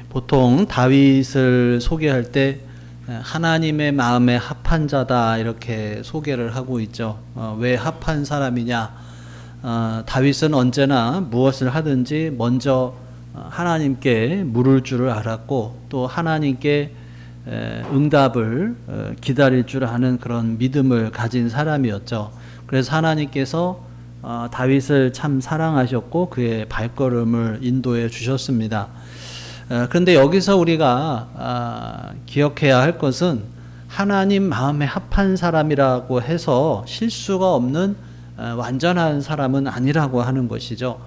보통 다윗을 소개할 때 하나님의 마음에 합한 자다 이렇게 소개를 하고 있죠. 왜 합한 사람이냐? 다윗은 언제나 무엇을 하든지 먼저 하나님께 물을 줄을 알았고 또 하나님께 응답을 기다릴 줄 아는 그런 믿음을 가진 사람이었죠. 그래서 하나님께서 다윗을 참 사랑하셨고 그의 발걸음을 인도해 주셨습니다. 그런데 여기서 우리가 기억해야 할 것은 하나님 마음에 합한 사람이라고 해서 실수가 없는 완전한 사람은 아니라고 하는 것이죠.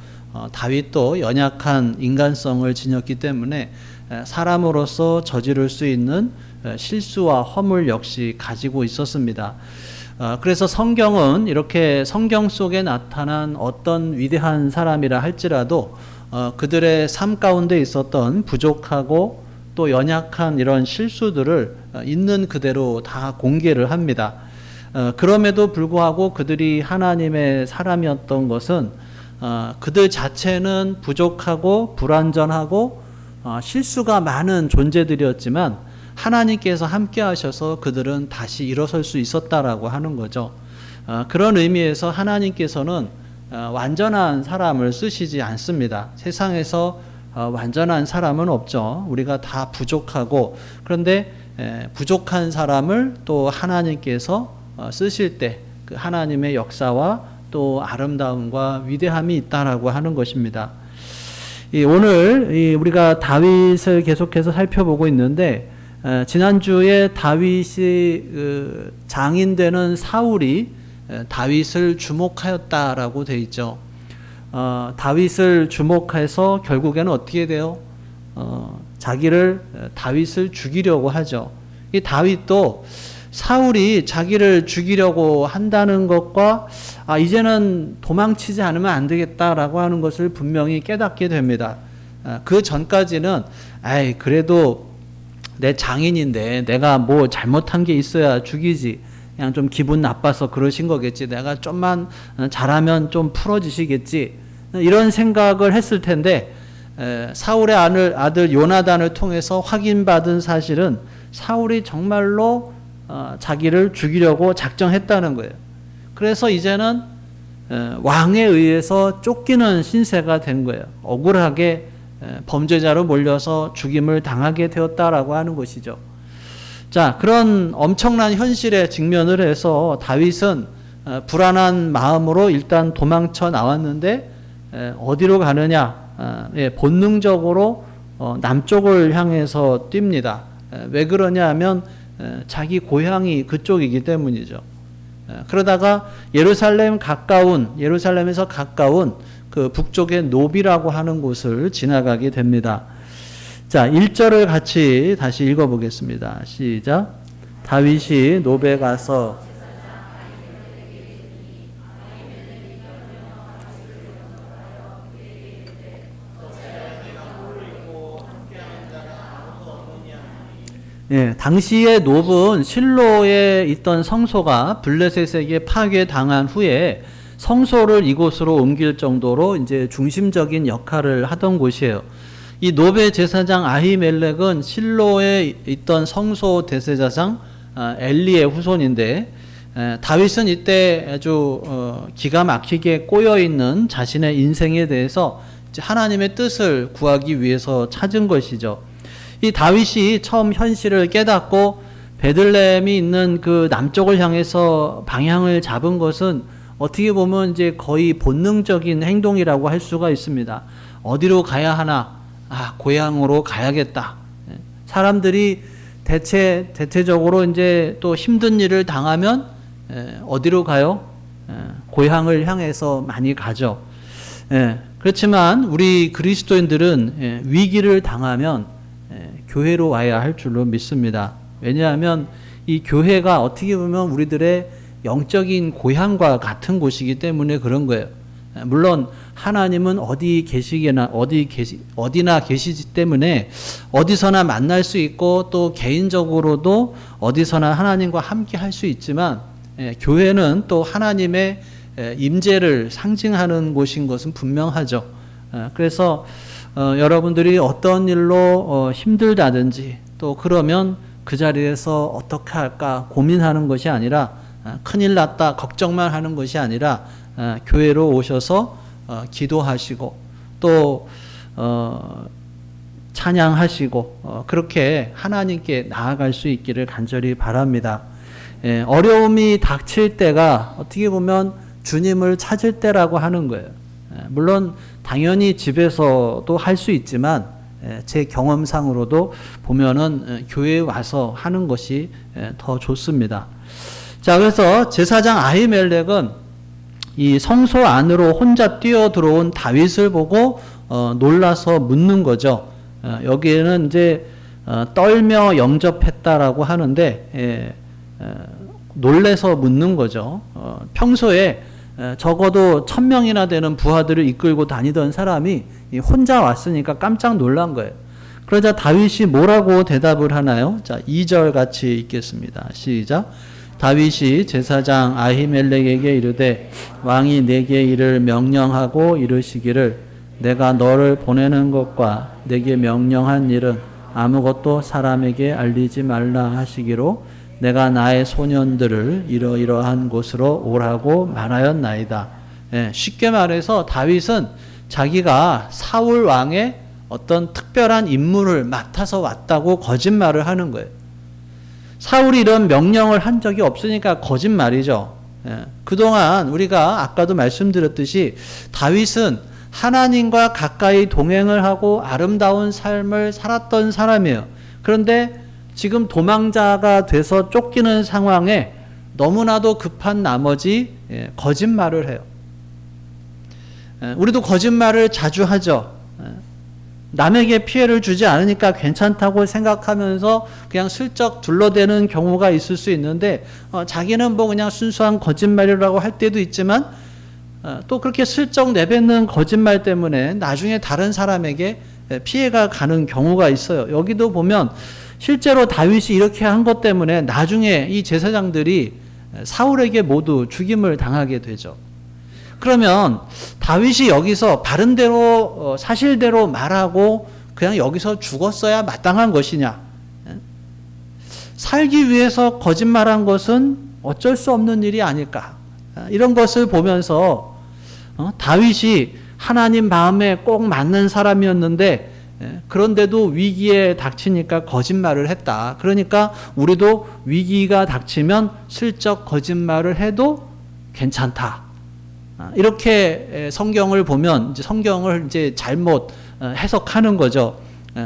다윗도 연약한 인간성을 지녔기 때문에 사람으로서 저지를 수 있는 실수와 허물 역시 가지고 있었습니다. 그래서 성경은 이렇게 성경 속에 나타난 어떤 위대한 사람이라 할지라도 그들의 삶 가운데 있었던 부족하고 또 연약한 이런 실수들을 있는 그대로 다 공개를 합니다. 그럼에도 불구하고 그들이 하나님의 사람이었던 것은 그들 자체는 부족하고 불완전하고 실수가 많은 존재들이었지만 하나님께서 함께 하셔서 그들은 다시 일어설 수 있었다라고 하는 거죠. 그런 의미에서 하나님께서는 완전한 사람을 쓰시지 않습니다. 세상에서 완전한 사람은 없죠. 우리가 다 부족하고 그런데 부족한 사람을 또 하나님께서 쓰실 때 그 하나님의 역사와 또 아름다움과 위대함이 있다라고 하는 것입니다. 오늘 우리가 다윗을 계속해서 살펴보고 있는데 지난주에 다윗이 장인되는 사울이 다윗을 주목하였다라고 되어 있죠. 다윗을 주목해서 결국에는 어떻게 돼요? 자기를 다윗을 죽이려고 하죠. 이 다윗도 사울이 자기를 죽이려고 한다는 것과 이제는 도망치지 않으면 안 되겠다라고 하는 것을 분명히 깨닫게 됩니다. 그 전까지는 그래도 내 장인인데 내가 뭐 잘못한 게 있어야 죽이지. 그냥 좀 기분 나빠서 그러신 거겠지. 내가 좀만 잘하면 좀 풀어지시겠지. 이런 생각을 했을 텐데 사울의 아들 요나단을 통해서 확인받은 사실은 사울이 정말로 자기를 죽이려고 작정했다는 거예요. 그래서 이제는 왕에 의해서 쫓기는 신세가 된 거예요. 억울하게 범죄자로 몰려서 죽임을 당하게 되었다라고 하는 것이죠. 자, 그런 엄청난 현실에 직면을 해서 다윗은 불안한 마음으로 일단 도망쳐 나왔는데 어디로 가느냐? 본능적으로 남쪽을 향해서 뜁니다. 왜 그러냐 하면 자기 고향이 그쪽이기 때문이죠. 그러다가 예루살렘에서 가까운 그 북쪽의 노비라고 하는 곳을 지나가게 됩니다. 자, 1절을 같이 다시 읽어보겠습니다. 시작. 다윗이 노베 가서 당시의 노브는 실로에 있던 성소가 블레셋에게 파괴당한 후에 성소를 이곳으로 옮길 정도로 이제 중심적인 역할을 하던 곳이에요. 이 노베 제사장 아히멜렉은 실로에 있던 성소 대제사장 엘리의 후손인데 다윗은 이때 아주 기가 막히게 꼬여있는 자신의 인생에 대해서 하나님의 뜻을 구하기 위해서 찾은 것이죠. 이 다윗이 처음 현실을 깨닫고 베들레헴이 있는 그 남쪽을 향해서 방향을 잡은 것은 어떻게 보면 이제 거의 본능적인 행동이라고 할 수가 있습니다. 어디로 가야 하나? 고향으로 가야겠다. 사람들이 대체적으로 이제 또 힘든 일을 당하면 어디로 가요? 고향을 향해서 많이 가죠. 그렇지만 우리 그리스도인들은 위기를 당하면 교회로 와야 할 줄로 믿습니다. 왜냐하면 이 교회가 어떻게 보면 우리들의 영적인 고향과 같은 곳이기 때문에 그런 거예요. 물론 하나님은 어디나 계시기 때문에 어디서나 만날 수 있고 또 개인적으로도 어디서나 하나님과 함께 할 수 있지만 교회는 또 하나님의 임재를 상징하는 곳인 것은 분명하죠. 그래서 여러분들이 어떤 일로 힘들다든지 또 그러면 그 자리에서 어떻게 할까 고민하는 것이 아니라 큰일 났다 걱정만 하는 것이 아니라 교회로 오셔서 기도하시고 또 찬양하시고 그렇게 하나님께 나아갈 수 있기를 간절히 바랍니다. 어려움이 닥칠 때가 어떻게 보면 주님을 찾을 때라고 하는 거예요. 물론 당연히 집에서도 할 수 있지만 제 경험상으로도 보면은 교회에 와서 하는 것이 더 좋습니다. 자, 그래서 제사장 아히멜렉은 이 성소 안으로 혼자 뛰어 들어온 다윗을 보고 놀라서 묻는 거죠. 여기에는 이제 떨며 영접했다라고 하는데 놀래서 묻는 거죠. 평소에 적어도 1000명이나 되는 부하들을 이끌고 다니던 사람이 혼자 왔으니까 깜짝 놀란 거예요. 그러자 다윗이 뭐라고 대답을 하나요? 자, 2절 같이 읽겠습니다. 시작. 다윗이 제사장 아히멜렉에게 이르되 왕이 내게 이를 명령하고 이르시기를 내가 너를 보내는 것과 내게 명령한 일은 아무것도 사람에게 알리지 말라 하시기로 내가 나의 소년들을 이러이러한 곳으로 오라고 말하였나이다. 쉽게 말해서 다윗은 자기가 사울 왕의 어떤 특별한 임무를 맡아서 왔다고 거짓말을 하는 거예요. 사울이 이런 명령을 한 적이 없으니까 거짓말이죠. 그동안 우리가 아까도 말씀드렸듯이 다윗은 하나님과 가까이 동행을 하고 아름다운 삶을 살았던 사람이에요. 그런데 지금 도망자가 돼서 쫓기는 상황에 너무나도 급한 나머지 거짓말을 해요. 우리도 거짓말을 자주 하죠. 남에게 피해를 주지 않으니까 괜찮다고 생각하면서 그냥 슬쩍 둘러대는 경우가 있을 수 있는데 자기는 뭐 그냥 순수한 거짓말이라고 할 때도 있지만 또 그렇게 슬쩍 내뱉는 거짓말 때문에 나중에 다른 사람에게 피해가 가는 경우가 있어요. 여기도 보면 실제로 다윗이 이렇게 한 것 때문에 나중에 이 제사장들이 사울에게 모두 죽임을 당하게 되죠. 그러면 다윗이 여기서 바른 대로 사실대로 말하고 그냥 여기서 죽었어야 마땅한 것이냐? 살기 위해서 거짓말한 것은 어쩔 수 없는 일이 아닐까? 이런 것을 보면서 다윗이 하나님 마음에 꼭 맞는 사람이었는데 그런데도 위기에 닥치니까 거짓말을 했다. 그러니까 우리도 위기가 닥치면 슬쩍 거짓말을 해도 괜찮다. 이렇게 성경을 보면 이제 성경을 이제 잘못 해석하는 거죠.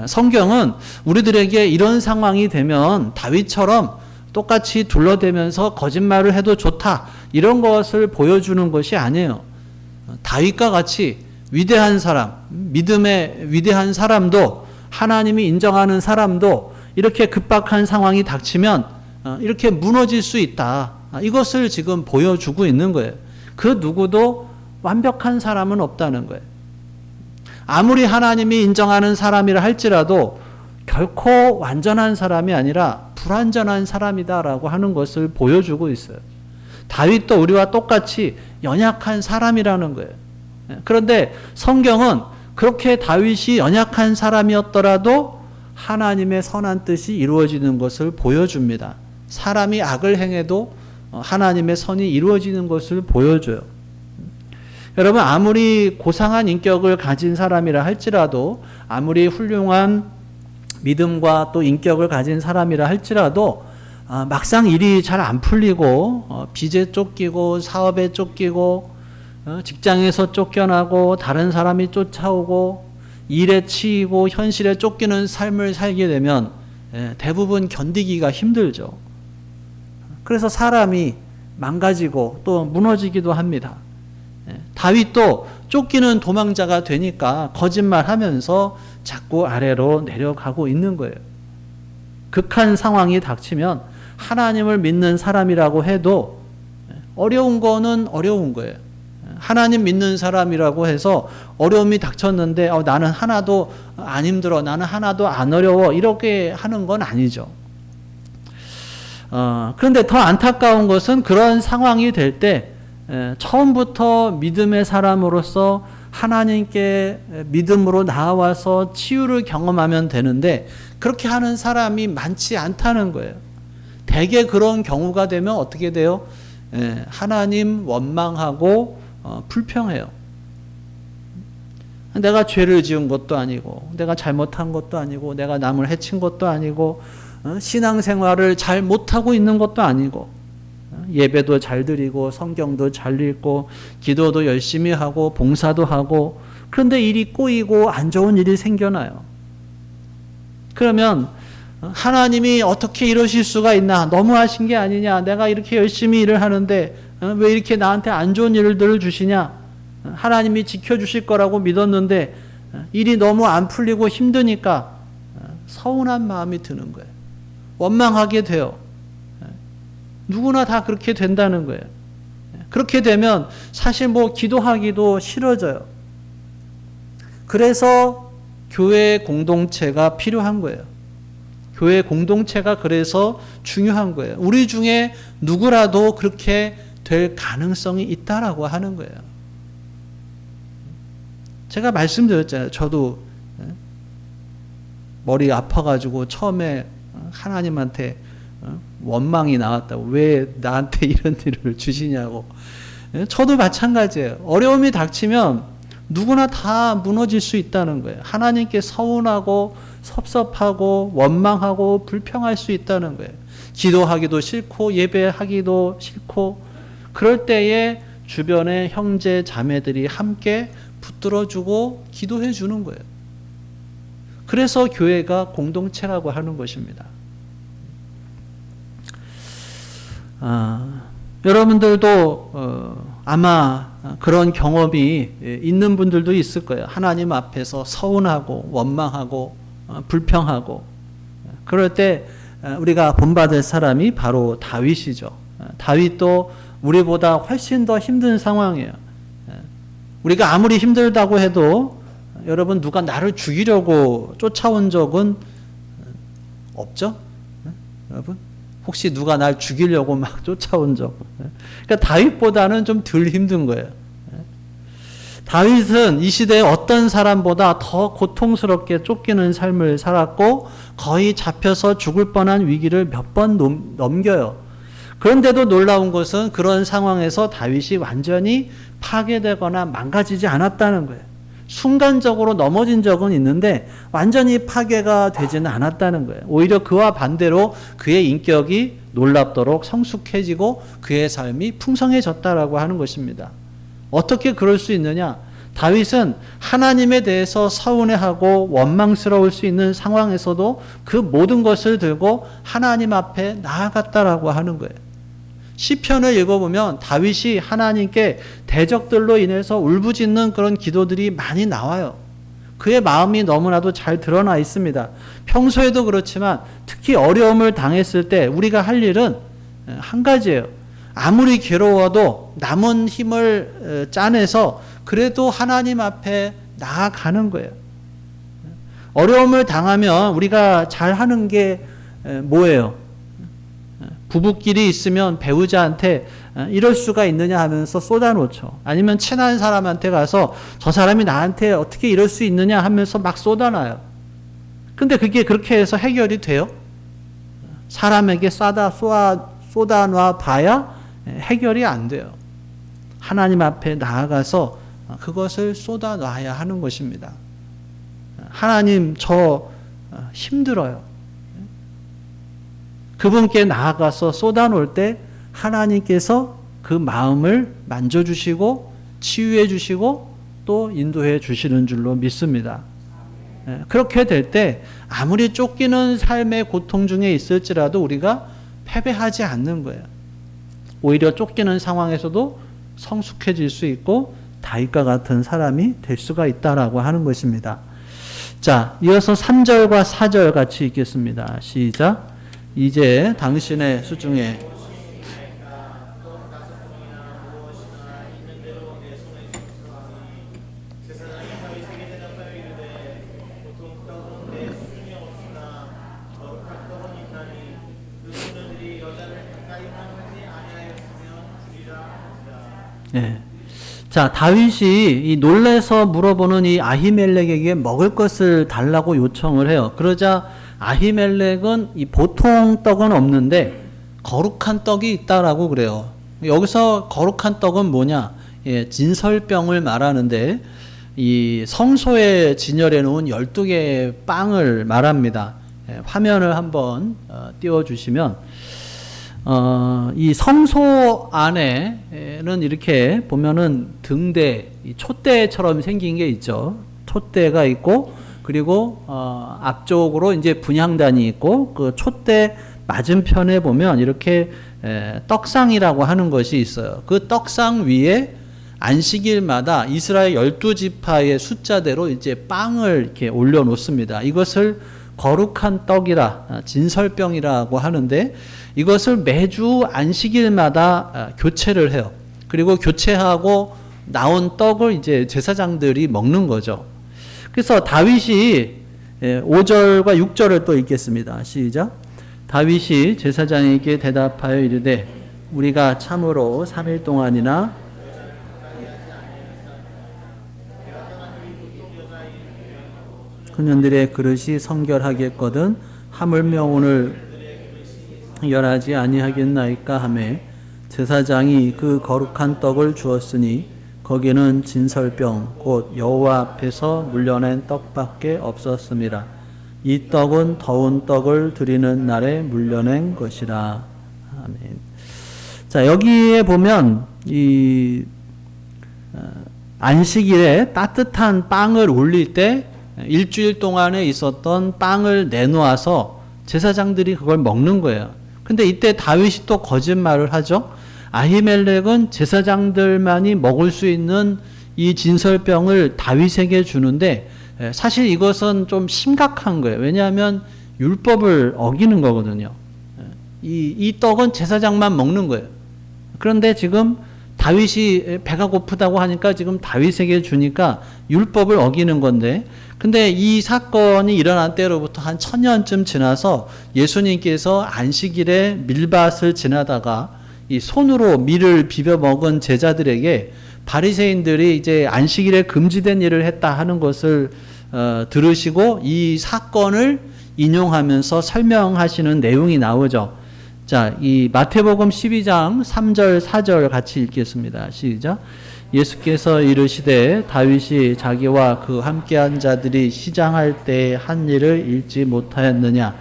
성경은 우리들에게 이런 상황이 되면 다윗처럼 똑같이 둘러대면서 거짓말을 해도 좋다. 이런 것을 보여주는 것이 아니에요. 다윗과 같이 위대한 사람, 믿음의 위대한 사람도 하나님이 인정하는 사람도 이렇게 급박한 상황이 닥치면 이렇게 무너질 수 있다. 이것을 지금 보여주고 있는 거예요. 그 누구도 완벽한 사람은 없다는 거예요. 아무리 하나님이 인정하는 사람이라 할지라도 결코 완전한 사람이 아니라 불완전한 사람이다라고 하는 것을 보여주고 있어요. 다윗도 우리와 똑같이 연약한 사람이라는 거예요. 그런데 성경은 그렇게 다윗이 연약한 사람이었더라도 하나님의 선한 뜻이 이루어지는 것을 보여줍니다. 사람이 악을 행해도 하나님의 선이 이루어지는 것을 보여줘요. 여러분, 아무리 고상한 인격을 가진 사람이라 할지라도, 아무리 훌륭한 믿음과 또 인격을 가진 사람이라 할지라도 막상 일이 잘 안 풀리고 빚에 쫓기고 사업에 쫓기고 직장에서 쫓겨나고 다른 사람이 쫓아오고 일에 치이고 현실에 쫓기는 삶을 살게 되면 대부분 견디기가 힘들죠. 그래서 사람이 망가지고 또 무너지기도 합니다. 다윗도 쫓기는 도망자가 되니까 거짓말하면서 자꾸 아래로 내려가고 있는 거예요. 극한 상황이 닥치면 하나님을 믿는 사람이라고 해도 어려운 거는 어려운 거예요. 하나님 믿는 사람이라고 해서 어려움이 닥쳤는데 나는 하나도 안 힘들어, 나는 하나도 안 어려워, 이렇게 하는 건 아니죠. 그런데 더 안타까운 것은 그런 상황이 될 때 처음부터 믿음의 사람으로서 하나님께 믿음으로 나아와서 치유를 경험하면 되는데 그렇게 하는 사람이 많지 않다는 거예요. 대개 그런 경우가 되면 어떻게 돼요? 하나님 원망하고 불평해요. 내가 죄를 지은 것도 아니고 내가 잘못한 것도 아니고 내가 남을 해친 것도 아니고 신앙생활을 잘 못하고 있는 것도 아니고 예배도 잘 드리고 성경도 잘 읽고 기도도 열심히 하고 봉사도 하고 그런데 일이 꼬이고 안 좋은 일이 생겨나요. 그러면 하나님이 어떻게 이러실 수가 있나? 너무하신 게 아니냐? 내가 이렇게 열심히 일을 하는데 왜 이렇게 나한테 안 좋은 일들을 주시냐? 하나님이 지켜주실 거라고 믿었는데 일이 너무 안 풀리고 힘드니까 서운한 마음이 드는 거예요. 원망하게 돼요. 누구나 다 그렇게 된다는 거예요. 그렇게 되면 사실 기도하기도 싫어져요. 그래서 교회 공동체가 필요한 거예요. 교회 공동체가 그래서 중요한 거예요. 우리 중에 누구라도 그렇게 될 가능성이 있다라고 하는 거예요. 제가 말씀드렸잖아요. 저도 머리 아파가지고 처음에 하나님한테 원망이 나왔다고. 왜 나한테 이런 일을 주시냐고. 저도 마찬가지예요. 어려움이 닥치면 누구나 다 무너질 수 있다는 거예요. 하나님께 서운하고 섭섭하고 원망하고 불평할 수 있다는 거예요. 기도하기도 싫고 예배하기도 싫고 그럴 때에 주변의 형제 자매들이 함께 붙들어주고 기도해 주는 거예요. 그래서 교회가 공동체라고 하는 것입니다. 여러분들도 아마 그런 경험이 있는 분들도 있을 거예요. 하나님 앞에서 서운하고 원망하고 불평하고 그럴 때 우리가 본받을 사람이 바로 다윗이죠. 다윗도 우리보다 훨씬 더 힘든 상황이에요. 우리가 아무리 힘들다고 해도 여러분 누가 나를 죽이려고 쫓아온 적은 없죠? 여러분? 혹시 누가 날 죽이려고 막 쫓아온 적. 그러니까 다윗보다는 좀 덜 힘든 거예요. 다윗은 이 시대에 어떤 사람보다 더 고통스럽게 쫓기는 삶을 살았고 거의 잡혀서 죽을 뻔한 위기를 몇 번 넘겨요. 그런데도 놀라운 것은 그런 상황에서 다윗이 완전히 파괴되거나 망가지지 않았다는 거예요. 순간적으로 넘어진 적은 있는데 완전히 파괴가 되지는 않았다는 거예요. 오히려 그와 반대로 그의 인격이 놀랍도록 성숙해지고 그의 삶이 풍성해졌다라고 하는 것입니다. 어떻게 그럴 수 있느냐? 다윗은 하나님에 대해서 서운해하고 원망스러울 수 있는 상황에서도 그 모든 것을 들고 하나님 앞에 나아갔다라고 하는 거예요. 시편을 읽어보면 다윗이 하나님께 대적들로 인해서 울부짖는 그런 기도들이 많이 나와요. 그의 마음이 너무나도 잘 드러나 있습니다. 평소에도 그렇지만 특히 어려움을 당했을 때 우리가 할 일은 한 가지예요. 아무리 괴로워도 남은 힘을 짜내서 그래도 하나님 앞에 나아가는 거예요. 어려움을 당하면 우리가 잘 하는 게 뭐예요? 부부끼리 있으면 배우자한테 이럴 수가 있느냐 하면서 쏟아놓죠. 아니면 친한 사람한테 가서 저 사람이 나한테 어떻게 이럴 수 있느냐 하면서 막 쏟아놔요. 근데 그게 그렇게 해서 해결이 돼요? 사람에게 쏟아놔 봐야 해결이 안 돼요. 하나님 앞에 나아가서 그것을 쏟아놔야 하는 것입니다. 하나님, 저 힘들어요. 그분께 나아가서 쏟아놓을 때 하나님께서 그 마음을 만져주시고 치유해 주시고 또 인도해 주시는 줄로 믿습니다. 그렇게 될 때 아무리 쫓기는 삶의 고통 중에 있을지라도 우리가 패배하지 않는 거예요. 오히려 쫓기는 상황에서도 성숙해질 수 있고 다윗과 같은 사람이 될 수가 있다라고 하는 것입니다. 자, 이어서 3절과 4절 같이 읽겠습니다. 시작. 이제 당신의 수중에 자, 다윗이 이 놀래서 물어보는 이 아히멜렉에게 먹을 것을 달라고 요청을 해요. 그러자 아히멜렉은 이 보통 떡은 없는데 거룩한 떡이 있다라고 그래요. 여기서 거룩한 떡은 뭐냐? 예, 진설병을 말하는데 이 성소에 진열해 놓은 12개의 빵을 말합니다. 예, 화면을 한번 띄워주시면 이 성소 안에는 이렇게 보면은 등대, 촛대처럼 생긴 게 있죠. 촛대가 있고, 그리고 앞쪽으로 이제 분향단이 있고, 그 촛대 맞은편에 보면 이렇게 떡상이라고 하는 것이 있어요. 그 떡상 위에 안식일마다 이스라엘 12지파의 숫자대로 이제 빵을 이렇게 올려놓습니다. 이것을 거룩한 떡이라, 진설병이라고 하는데, 이것을 매주 안식일마다 교체를 해요. 그리고 교체하고 나온 떡을 이제 제사장들이 먹는 거죠. 그래서 다윗이 5절과 6절을 또 읽겠습니다. 시작. 다윗이 제사장에게 대답하여 이르되 우리가 참으로 3일 동안이나 그년들의 그릇이 성결하겠거든 하물며 오늘 열하지 아니하겠나이까 하매 제사장이 그 거룩한 떡을 주었으니 거기는 진설병 곧 여호와 앞에서 물려낸 떡밖에 없었습니다. 이 떡은 더운 떡을 드리는 날에 물려낸 것이라. 아멘. 자, 여기에 보면 이 안식일에 따뜻한 빵을 올릴 때 일주일 동안에 있었던 빵을 내놓아서 제사장들이 그걸 먹는 거예요. 근데 이때 다윗이 또 거짓말을 하죠. 아히멜렉은 제사장들만이 먹을 수 있는 이 진설병을 다윗에게 주는데 사실 이것은 좀 심각한 거예요. 왜냐하면 율법을 어기는 거거든요. 이 떡은 제사장만 먹는 거예요. 그런데 지금 다윗이 배가 고프다고 하니까 지금 다윗에게 주니까 율법을 어기는 건데, 근데 이 사건이 일어난 때로부터 한 1000년쯤 지나서 예수님께서 안식일에 밀밭을 지나다가 이 손으로 밀을 비벼 먹은 제자들에게 바리새인들이 이제 안식일에 금지된 일을 했다 하는 것을 들으시고 이 사건을 인용하면서 설명하시는 내용이 나오죠. 자, 이 마태복음 12장 3절 4절 같이 읽겠습니다. 시작. 예수께서 이르시되 다윗이 자기와 그 함께한 자들이 시장할 때 한 일을 읽지 못하였느냐.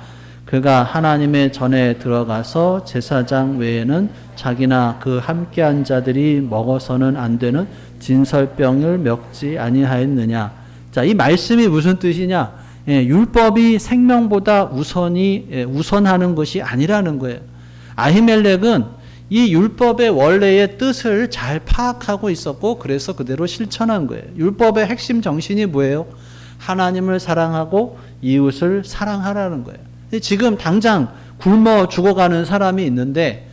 그가 하나님의 전에 들어가서 제사장 외에는 자기나 그 함께한 자들이 먹어서는 안 되는 진설병을 먹지 아니하였느냐. 자, 이 말씀이 무슨 뜻이냐? 율법이 생명보다 우선하는 것이 아니라는 거예요. 아히멜렉은 이 율법의 원래의 뜻을 잘 파악하고 있었고 그래서 그대로 실천한 거예요. 율법의 핵심 정신이 뭐예요? 하나님을 사랑하고 이웃을 사랑하라는 거예요. 지금 당장 굶어 죽어가는 사람이 있는데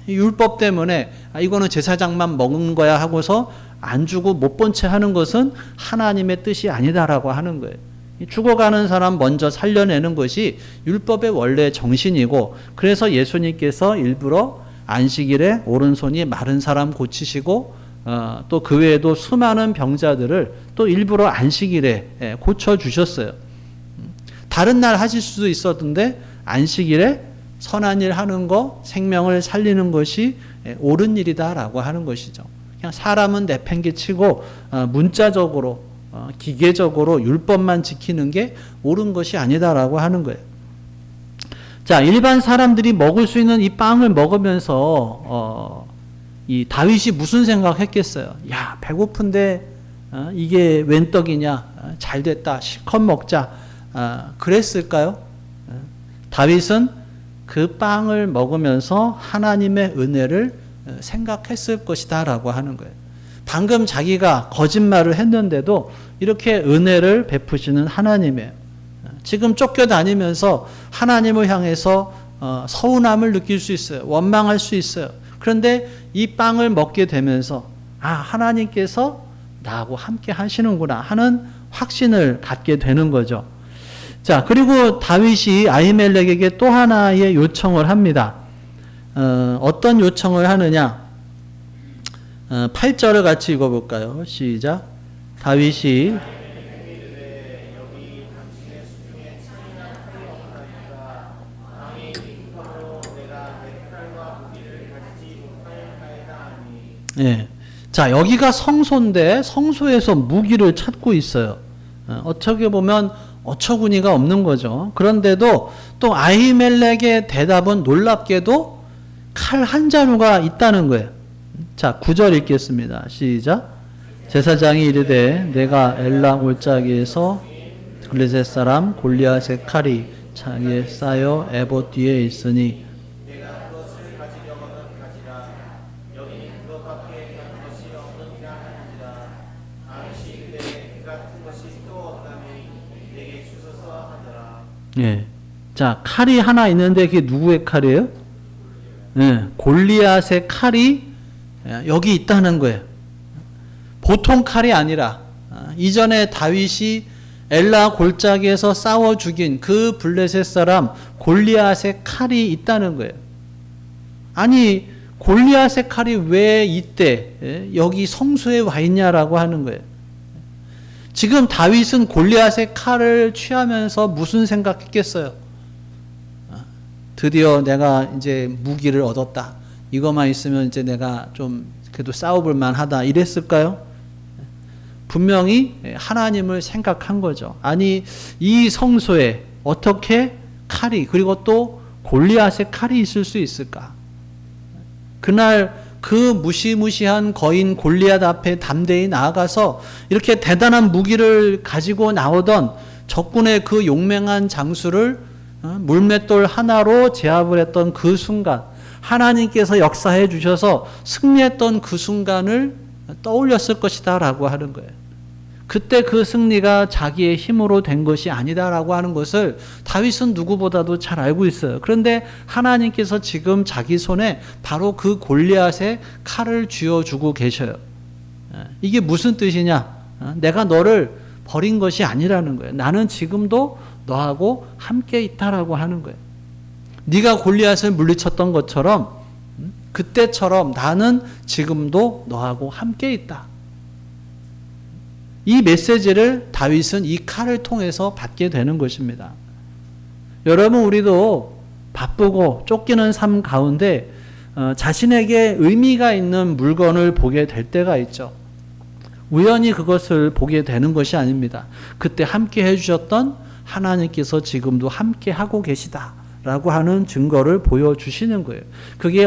율법 때문에 이거는 제사장만 먹는 거야 하고서 안 주고 못 본 채 하는 것은 하나님의 뜻이 아니다라고 하는 거예요. 죽어가는 사람 먼저 살려내는 것이 율법의 원래 정신이고, 그래서 예수님께서 일부러 안식일에 오른손이 마른 사람 고치시고 또 그 외에도 수많은 병자들을 또 일부러 안식일에 고쳐주셨어요. 다른 날 하실 수도 있었는데 안식일에 선한 일 하는 거, 생명을 살리는 것이 옳은 일이다라고 하는 것이죠. 그냥 사람은 내팽개치고 문자적으로 기계적으로 율법만 지키는 게 옳은 것이 아니다라고 하는 거예요. 자, 일반 사람들이 먹을 수 있는 이 빵을 먹으면서 이 다윗이 무슨 생각했겠어요? 야, 배고픈데 이게 웬 떡이냐? 잘 됐다. 실컷 먹자. 그랬을까요? 다윗은 그 빵을 먹으면서 하나님의 은혜를 생각했을 것이다 라고 하는 거예요. 방금 자기가 거짓말을 했는데도 이렇게 은혜를 베푸시는 하나님이에요. 지금 쫓겨다니면서 하나님을 향해서 서운함을 느낄 수 있어요. 원망할 수 있어요. 그런데 이 빵을 먹게 되면서 하나님께서 나하고 함께 하시는구나 하는 확신을 갖게 되는 거죠. 자, 그리고 다윗이 아히멜렉에게 또 하나의 요청을 합니다. 어떤 요청을 하느냐? 8절을 같이 읽어볼까요? 시작. 다윗이 예. 자, 여기가 성소인데 성소에서 무기를 찾고 있어요. 어떻게 보면 어처구니가 없는 거죠. 그런데도 또 아히멜렉의 대답은 놀랍게도 칼 한 자루가 있다는 거예요. 자, 9절 읽겠습니다. 시작. 제사장이 이르되 내가 엘라 골짜기에서 블레셋 사람 골리앗의 칼이 창에 쌓여 에봇 뒤에 있으니 예. 자, 칼이 하나 있는데 그게 누구의 칼이에요? 예. 골리앗의 칼이 여기 있다는 거예요. 보통 칼이 아니라 이전에 다윗이 엘라 골짜기에서 싸워 죽인 그 블레셋 사람 골리앗의 칼이 있다는 거예요. 아니, 골리앗의 칼이 왜 이때 여기 성소에 와 있냐라고 하는 거예요. 지금 다윗은 골리앗의 칼을 취하면서 무슨 생각했겠어요? 드디어 내가 이제 무기를 얻었다. 이것만 있으면 이제 내가 좀 그래도 싸워볼 만하다. 이랬을까요? 분명히 하나님을 생각한 거죠. 아니, 이 성소에 어떻게 칼이, 그리고 또 골리앗의 칼이 있을 수 있을까? 그날 그 무시무시한 거인 골리앗 앞에 담대히 나아가서 이렇게 대단한 무기를 가지고 나오던 적군의 그 용맹한 장수를 물맷돌 하나로 제압을 했던 그 순간, 하나님께서 역사해 주셔서 승리했던 그 순간을 떠올렸을 것이다 라고 하는 거예요. 그때 그 승리가 자기의 힘으로 된 것이 아니다라고 하는 것을 다윗은 누구보다도 잘 알고 있어요. 그런데 하나님께서 지금 자기 손에 바로 그 골리앗의 칼을 쥐어주고 계셔요. 이게 무슨 뜻이냐? 내가 너를 버린 것이 아니라는 거예요. 나는 지금도 너하고 함께 있다라고 하는 거예요. 네가 골리앗을 물리쳤던 것처럼 그때처럼 나는 지금도 너하고 함께 있다. 이 메시지를 다윗은 이 칼을 통해서 받게 되는 것입니다. 여러분, 우리도 바쁘고 쫓기는 삶 가운데 자신에게 의미가 있는 물건을 보게 될 때가 있죠. 우연히 그것을 보게 되는 것이 아닙니다. 그때 함께 해주셨던 하나님께서 지금도 함께 하고 계시다 라고 하는 증거를 보여주시는 거예요. 그게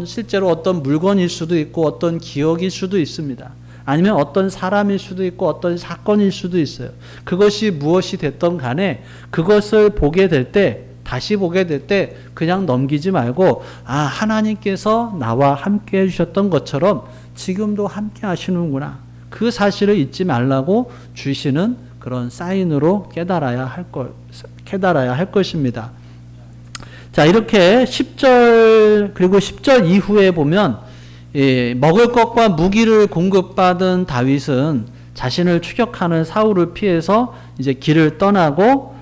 실제로 어떤 물건일 수도 있고 어떤 기억일 수도 있습니다. 아니면 어떤 사람일 수도 있고 어떤 사건일 수도 있어요. 그것이 무엇이 됐던 간에 그것을 보게 될 때, 다시 보게 될 때 그냥 넘기지 말고, 하나님께서 나와 함께 해주셨던 것처럼 지금도 함께 하시는구나. 그 사실을 잊지 말라고 주시는 그런 사인으로 깨달아야 할 것입니다. 자, 이렇게 10절 그리고 10절 이후에 보면 먹을 것과 무기를 공급받은 다윗은 자신을 추격하는 사울을 피해서 이제 길을 떠나고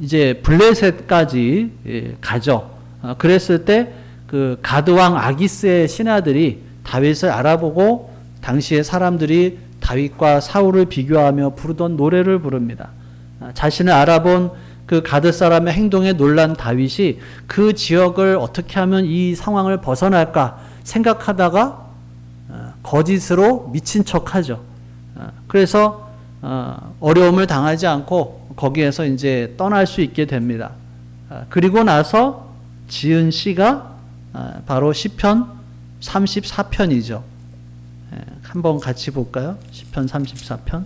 이제 블레셋까지 가죠. 그랬을 때 그 가드 왕 아기스의 신하들이 다윗을 알아보고 당시의 사람들이 다윗과 사울을 비교하며 부르던 노래를 부릅니다. 자신을 알아본 그 가드 사람의 행동에 놀란 다윗이 그 지역을 어떻게 하면 이 상황을 벗어날까 생각하다가 거짓으로 미친 척하죠. 그래서 어려움을 당하지 않고 거기에서 이제 떠날 수 있게 됩니다. 그리고 나서 지은 시가 바로 시편 34편이죠. 한번 같이 볼까요? 시편 34편.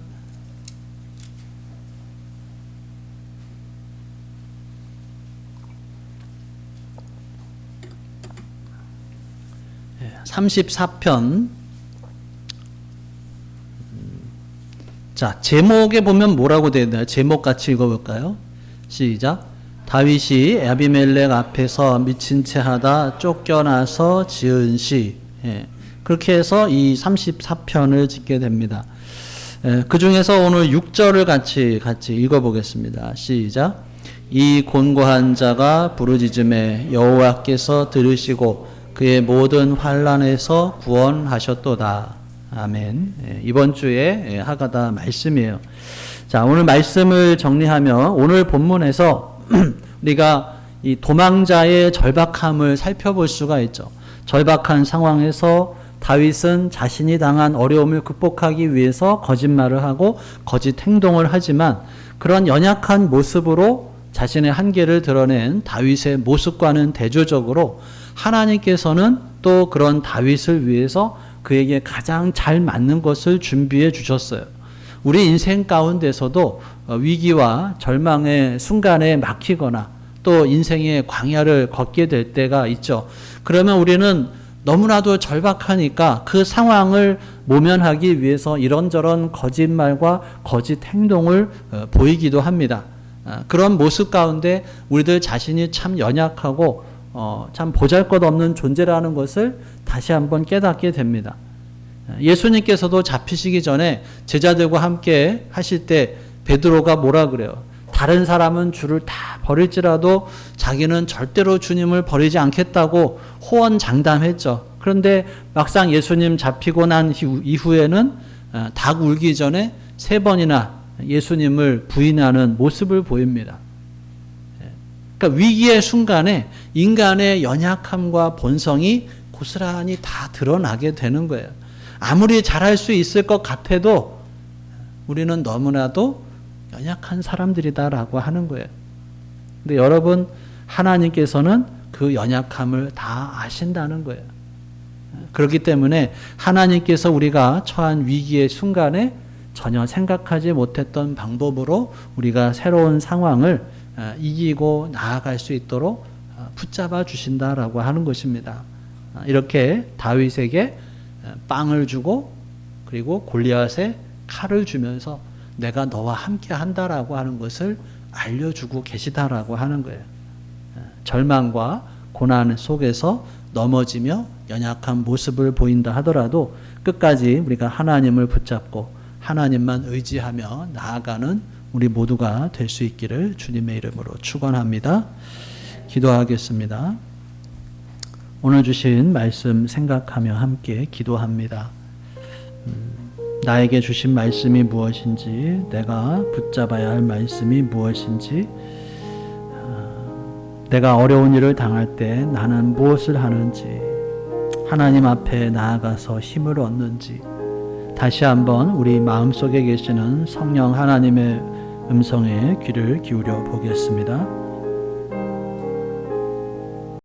네, 34편. 자, 제목에 보면 뭐라고 되어 있나요? 제목 같이 읽어볼까요? 시작. 다윗이 아비멜렉 앞에서 미친 채 하다 쫓겨나서 지은 시. 그렇게 해서 이 34편을 짓게 됩니다. 그 중에서 오늘 6절을 같이 읽어보겠습니다. 시작. 이 곤고한 자가 부르짖음에 여호와께서 들으시고 그의 모든 환난에서 구원하셨도다. 아멘. 이번 주에 하가다 말씀이에요. 자, 오늘 말씀을 정리하면 오늘 본문에서 우리가 이 도망자의 절박함을 살펴볼 수가 있죠. 절박한 상황에서 다윗은 자신이 당한 어려움을 극복하기 위해서 거짓말을 하고 거짓 행동을 하지만 그런 연약한 모습으로 자신의 한계를 드러낸 다윗의 모습과는 대조적으로 하나님께서는 또 그런 다윗을 위해서 그에게 가장 잘 맞는 것을 준비해 주셨어요. 우리 인생 가운데서도 위기와 절망의 순간에 막히거나 또 인생의 광야를 걷게 될 때가 있죠. 그러면 우리는 너무나도 절박하니까 그 상황을 모면하기 위해서 이런저런 거짓말과 거짓 행동을 보이기도 합니다. 그런 모습 가운데 우리들 자신이 참 연약하고 참 보잘것없는 존재라는 것을 다시 한번 깨닫게 됩니다. 예수님께서도 잡히시기 전에 제자들과 함께 하실 때 베드로가 뭐라 그래요? 다른 사람은 주를 다 버릴지라도 자기는 절대로 주님을 버리지 않겠다고 호언장담했죠. 그런데 막상 예수님 잡히고 난 이후에는 닭 울기 전에 3번이나 예수님을 부인하는 모습을 보입니다. 그러니까 위기의 순간에 인간의 연약함과 본성이 고스란히 다 드러나게 되는 거예요. 아무리 잘할 수 있을 것 같아도 우리는 너무나도 연약한 사람들이다라고 하는 거예요. 근데 여러분, 하나님께서는 그 연약함을 다 아신다는 거예요. 그렇기 때문에 하나님께서 우리가 처한 위기의 순간에 전혀 생각하지 못했던 방법으로 우리가 새로운 상황을 이기고 나아갈 수 있도록 붙잡아 주신다라고 하는 것입니다. 이렇게 다윗에게 빵을 주고 그리고 골리앗에 칼을 주면서 내가 너와 함께 한다라고 하는 것을 알려주고 계시다라고 하는 거예요. 절망과 고난 속에서 넘어지며 연약한 모습을 보인다 하더라도 끝까지 우리가 하나님을 붙잡고 하나님만 의지하며 나아가는 우리 모두가 될 수 있기를 주님의 이름으로 축원합니다. 기도하겠습니다. 오늘 주신 말씀 생각하며 함께 기도합니다. 나에게 주신 말씀이 무엇인지, 내가 붙잡아야 할 말씀이 무엇인지, 내가 어려운 일을 당할 때 나는 무엇을 하는지, 하나님 앞에 나아가서 힘을 얻는지, 다시 한번 우리 마음속에 계시는 성령 하나님의 음성에 귀를 기울여 보겠습니다.